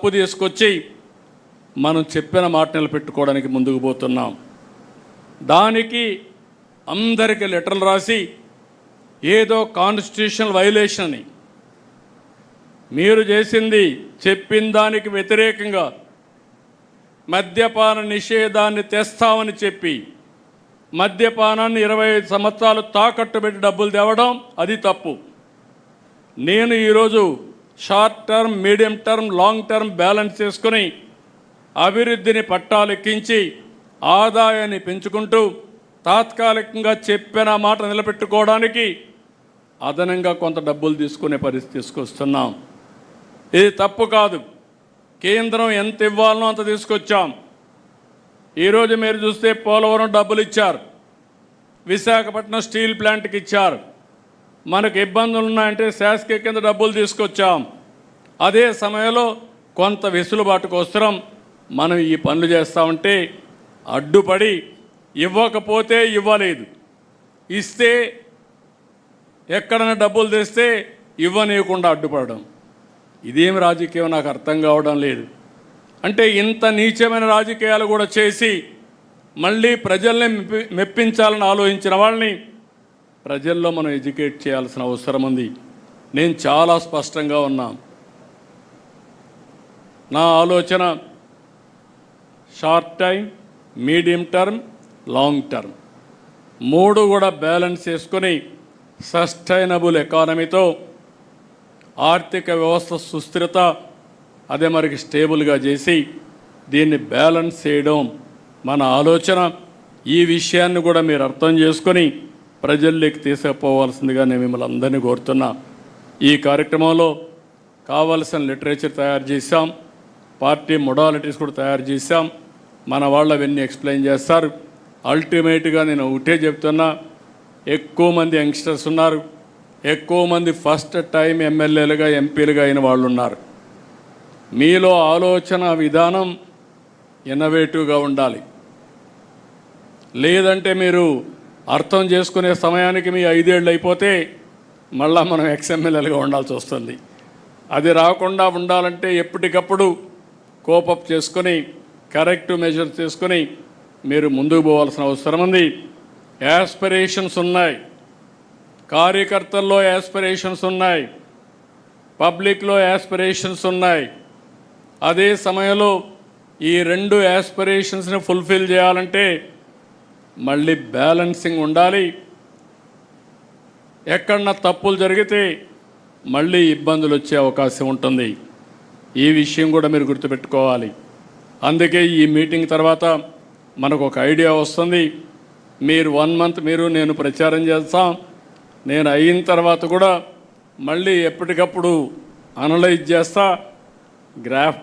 తప్పు తీసుకొచ్చి మనం చెప్పిన మాట నిలబెట్టుకోవడానికి ముందుకు పోతున్నాం. దానికి అందరికీ లెటర్లు రాసి ఏదో కాన్స్టిట్యూషనల్ వైలేషన్ అని, మీరు చేసింది చెప్పిన దానికి వ్యతిరేకంగా మద్యపాన నిషేధాన్ని తెస్తామని చెప్పి మద్యపానాన్ని 25 సంవత్సరాలు తాకట్టు పెట్టి డబ్బులు తేవడం అది తప్పు. నేను ఈరోజు short term, medium term, long term balance చేసుకుని అభివృద్ధిని పట్టాలెక్కించి ఆదాయాన్ని పెంచుకుంటూ తాత్కాలికంగా చెప్పిన మాట నిలబెట్టుకోవడానికి అదనంగా కొంత డబ్బులు తీసుకునే పరిస్థితి తీసుకొస్తున్నాం. ఇది తప్పు కాదు. కేంద్రం ఎంత ఇవ్వాలనో అంత తీసుకొచ్చాం. ఈరోజు మీరు చూస్తే పోలవరం డబ్బులు ఇచ్చారు, విశాఖపట్నం స్టీల్ ప్లాంట్కి ఇచ్చారు. మనకు ఇబ్బందులు ఉన్నాయంటే శాసక కింద డబ్బులు తీసుకొచ్చాం. అదే సమయంలో కొంత వెసులుబాటు కోసరం మనం ఈ పనులు చేస్తామంటే అడ్డుపడి ఇవ్వకపోతే ఇవ్వలేదు, ఇస్తే ఎక్కడైనా డబ్బులు తెస్తే ఇవ్వనీయకుండా అడ్డుపడడం, ఇదేమి రాజకీయం నాకు అర్థం కావడం లేదు. అంటే ఇంత నీచమైన రాజకీయాలు కూడా చేసి మళ్ళీ ప్రజల్ని మెప్పించాలని ఆలోచించిన వాళ్ళని ప్రజల్లో మనం ఎడ్యుకేట్ చేయాల్సిన అవసరం ఉంది. నేను చాలా స్పష్టంగా ఉన్నా. నా ఆలోచన short time, medium term, long term మూడు కూడా బ్యాలెన్స్ చేసుకొని సస్టైనబుల్ ఎకానమీతో ఆర్థిక వ్యవస్థ సుస్థిరత అదే మరికి స్టేబుల్గా చేసి దీన్ని బ్యాలెన్స్ చేయడం మన ఆలోచన. ఈ విషయాన్ని కూడా మీరు అర్థం చేసుకొని ప్రజల్లోకి తీసుకుపోవాల్సిందిగా నేను మిమ్మల్ని అందరినీ కోరుతున్నా. ఈ కార్యక్రమంలో కావలసిన లిటరేచర్ తయారు చేశాం, పార్టీ మొడాలిటీస్ కూడా తయారు చేశాం. మన వాళ్ళు అవన్నీ ఎక్స్ప్లెయిన్ చేస్తారు. అల్టిమేట్గా నేను ఒకటే చెప్తున్నా, ఎక్కువ మంది యంగ్స్టర్స్ ఉన్నారు, ఎక్కువ మంది ఫస్ట్ టైం ఎమ్మెల్యేలుగా ఎంపీలుగా అయిన వాళ్ళు ఉన్నారు. మీలో ఆలోచన విధానం ఇన్నోవేటివ్గా ఉండాలి. లేదంటే మీరు అర్థం చేసుకునే సమయానికి మీ 5 ఏళ్ళు అయిపోతే మళ్ళా మనం ఎక్స్ఎమ్మెల్యేలుగా ఉండాల్సి వస్తుంది. అది రాకుండా ఉండాలంటే ఎప్పటికప్పుడు కోపప్ చేసుకొని కరెక్టివ్ మెజర్స్ తీసుకొని మీరు ముందుకు పోవాల్సిన అవసరం ఉంది. యాస్పిరేషన్స్ ఉన్నాయి, కార్యకర్తల్లో యాస్పిరేషన్స్ ఉన్నాయి, పబ్లిక్లో యాస్పిరేషన్స్ ఉన్నాయి. అదే సమయంలో ఈ 2 యాస్పిరేషన్స్ని ఫుల్ఫిల్ చేయాలంటే మళ్ళీ బ్యాలెన్సింగ్ ఉండాలి. ఎక్కడన్నా తప్పులు జరిగితే మళ్ళీ ఇబ్బందులు వచ్చే అవకాశం ఉంటుంది. ఈ విషయం కూడా మీరు గుర్తుపెట్టుకోవాలి. అందుకే ఈ మీటింగ్ తర్వాత మనకు ఒక ఐడియా వస్తుంది. మీరు 1 మంత్ మీరు నేను ప్రచారం చేస్తాం. నేను అయిన తర్వాత కూడా మళ్ళీ ఎప్పటికప్పుడు అనలైజ్ చేస్తా, గ్రాఫ్